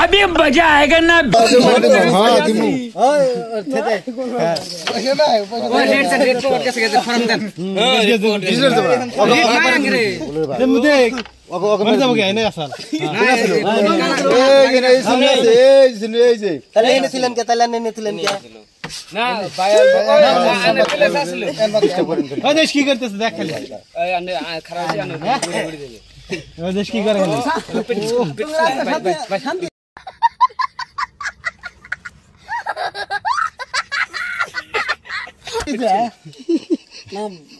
अभी मजा आएगा ना। देश की करते देख देश की करे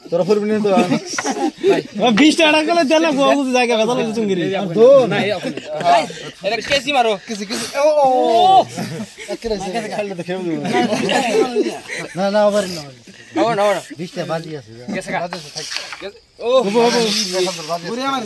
তোরা ফুরবি না তো 20 টাকা করে দেলে বহুত জায়গা বেজাল চুঙ্গিরি তো না এটা কেসি মারো কেসি ও আকেরে খেললে তো খেলবো না না ওভার না আও না 20 টাকা বাজি আছে কেসা ও ও বুড়ি আমার